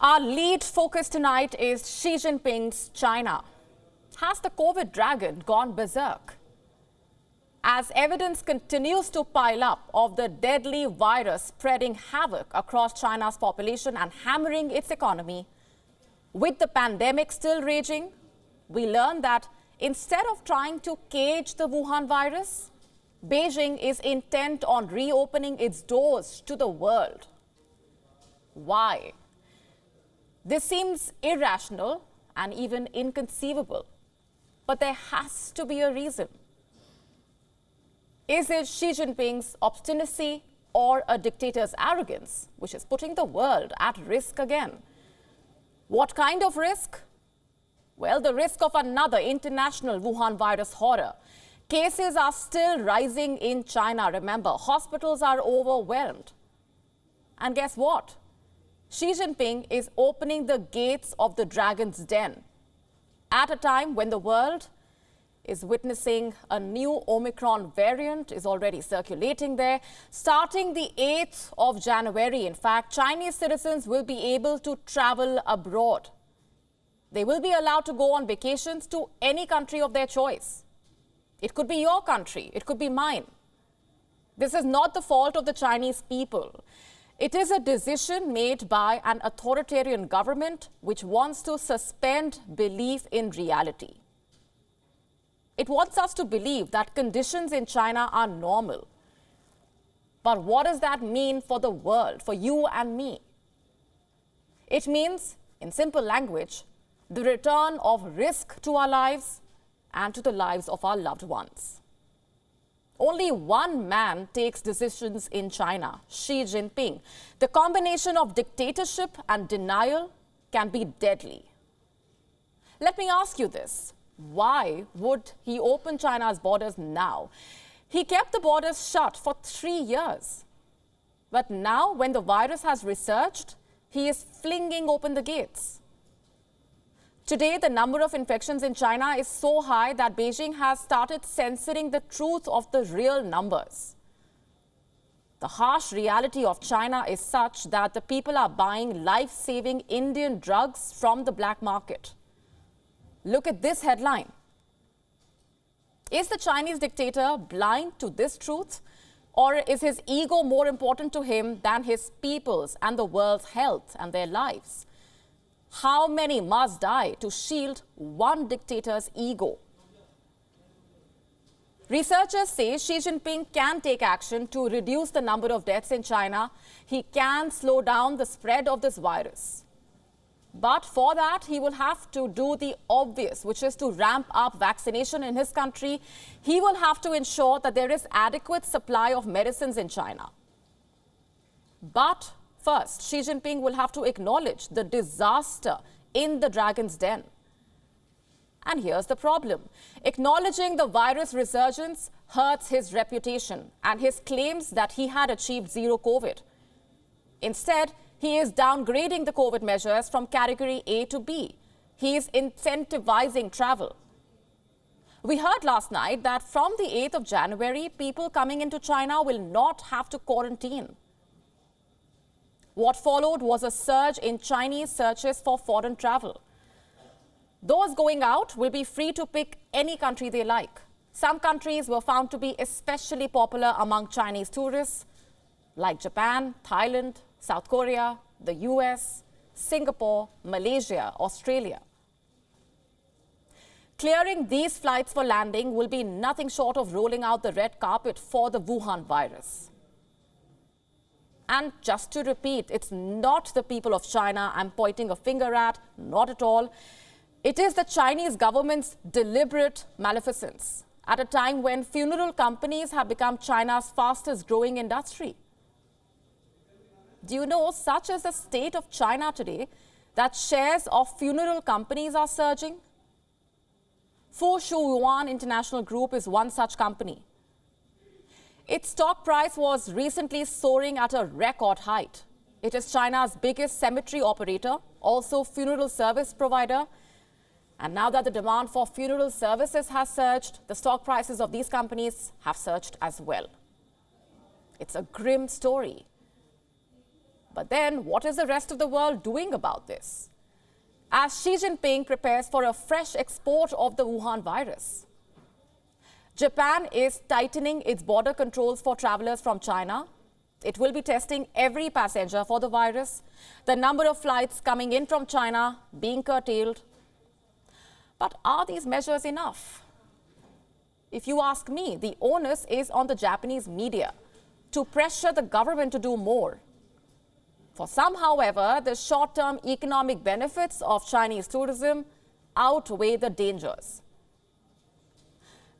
Our lead focus tonight is Xi Jinping's China. Has the COVID dragon gone berserk? As evidence continues to pile up of the deadly virus spreading havoc across China's population and hammering its economy, with the pandemic still raging, we learn that instead of trying to cage the Wuhan virus, Beijing is intent on reopening its doors to the world. Why? This seems irrational and even inconceivable, but there has to be a reason. Is it Xi Jinping's obstinacy or a dictator's arrogance, which is putting the world at risk again? What kind of risk? Well, the risk of another international Wuhan virus horror. Cases are still rising in China. Remember, hospitals are overwhelmed. And guess what? Xi Jinping is opening the gates of the dragon's den at a time when the world is witnessing a new Omicron variant is already circulating there. Starting the 8th of January, in fact, Chinese citizens will be able to travel abroad. They will be allowed to go on vacations to any country of their choice. It could be your country, it could be mine. This is not the fault of the Chinese people. It is a decision made by an authoritarian government which wants to suspend belief in reality. It wants us to believe that conditions in China are normal. But what does that mean for the world, for you and me? It means, in simple language, the return of risk to our lives and to the lives of our loved ones. Only one man takes decisions in China, Xi Jinping. The combination of dictatorship and denial can be deadly. Let me ask you this. Why would he open China's borders now? He kept the borders shut for 3 years. But now, when the virus has resurged, he is flinging open the gates. Today, the number of infections in China is so high that Beijing has started censoring the truth of the real numbers. The harsh reality of China is such that the people are buying life-saving Indian drugs from the black market. Look at this headline. Is the Chinese dictator blind to this truth? Or is his ego more important to him than his people's and the world's health and their lives? How many must die to shield one dictator's ego? Researchers say Xi Jinping can take action to reduce the number of deaths in China. He can slow down the spread of this virus. But for that, he will have to do the obvious, which is to ramp up vaccination in his country. He will have to ensure that there is adequate supply of medicines in China. But first, Xi Jinping will have to acknowledge the disaster in the dragon's den. And here's the problem. Acknowledging the virus resurgence hurts his reputation and his claims that he had achieved zero COVID. Instead, he is downgrading the COVID measures from category A to B. He is incentivizing travel. We heard last night that from the 8th of January, people coming into China will not have to quarantine. What followed was a surge in Chinese searches for foreign travel. Those going out will be free to pick any country they like. Some countries were found to be especially popular among Chinese tourists, like Japan, Thailand, South Korea, the US, Singapore, Malaysia, Australia. Clearing these flights for landing will be nothing short of rolling out the red carpet for the Wuhan virus. And just to repeat, it's not the people of China I'm pointing a finger at, not at all. It is the Chinese government's deliberate maleficence at a time when funeral companies have become China's fastest growing industry. Do you know, such is the state of China today, that shares of funeral companies are surging? Yuan International Group is one such company. Its stock price was recently soaring at a record height. It is China's biggest cemetery operator, also funeral service provider. And now that the demand for funeral services has surged, the stock prices of these companies have surged as well. It's a grim story. But then, what is the rest of the world doing about this? As Xi Jinping prepares for a fresh export of the Wuhan virus, Japan is tightening its border controls for travelers from China. It will be testing every passenger for the virus. The number of flights coming in from China being curtailed. But are these measures enough? If you ask me, the onus is on the Japanese media to pressure the government to do more. For some, however, the short-term economic benefits of Chinese tourism outweigh the dangers.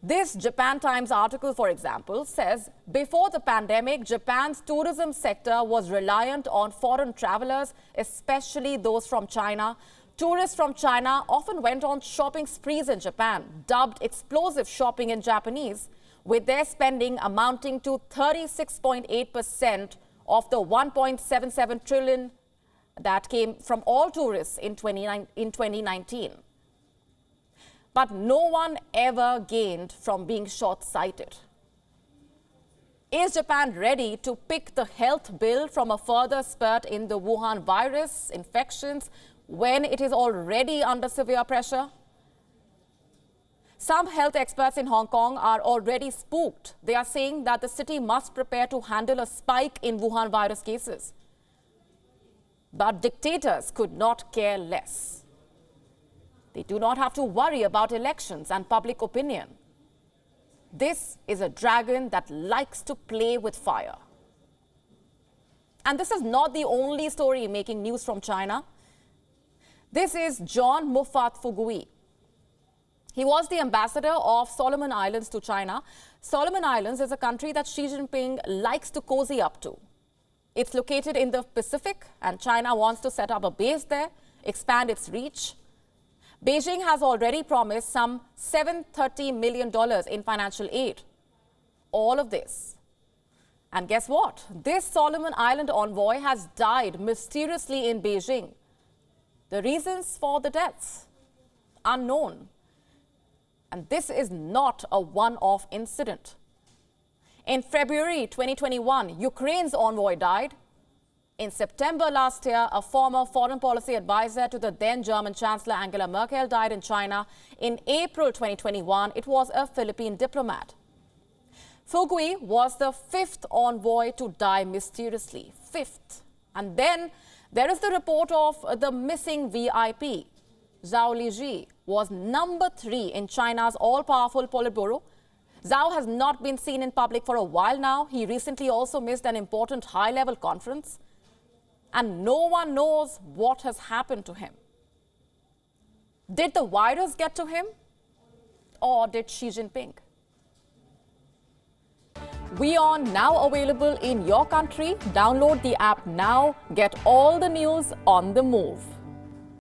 This Japan Times article, for example, says before the pandemic, Japan's tourism sector was reliant on foreign travelers, especially those from China. Tourists from China often went on shopping sprees in Japan, dubbed explosive shopping in Japanese, with their spending amounting to 36.8% of the 1.77 trillion that came from all tourists in 2019. But no one ever gained from being short-sighted. Is Japan ready to pick the health bill from a further spurt in the Wuhan virus infections when it is already under severe pressure? Some health experts in Hong Kong are already spooked. They are saying that the city must prepare to handle a spike in Wuhan virus cases. But dictators could not care less. They do not have to worry about elections and public opinion. This is a dragon that likes to play with fire. And this is not the only story making news from China. This is John Muffat Fugui. He was the ambassador of Solomon Islands to China. Solomon Islands is a country that Xi Jinping likes to cozy up to. It's located in the Pacific, and China wants to set up a base there, expand its reach. Beijing has already promised some $730 million in financial aid. All of this. And guess what? This Solomon Island envoy has died mysteriously in Beijing. The reasons for the deaths? Unknown. And this is not a one-off incident. In February 2021, Ukraine's envoy died. In September last year, a former foreign policy advisor to the then German Chancellor Angela Merkel died in China. In April 2021, it was a Philippine diplomat. Fugui was the fifth envoy to die mysteriously. Fifth. And then there is the report of the missing VIP. Zhao Liji was number 3 in China's all-powerful Politburo. Zhao has not been seen in public for a while now. He recently also missed an important high-level conference. And no one knows what has happened to him. Did the virus get to him? Or did Xi Jinping? WION now available in your country. Download the app now. Get all the news on the move.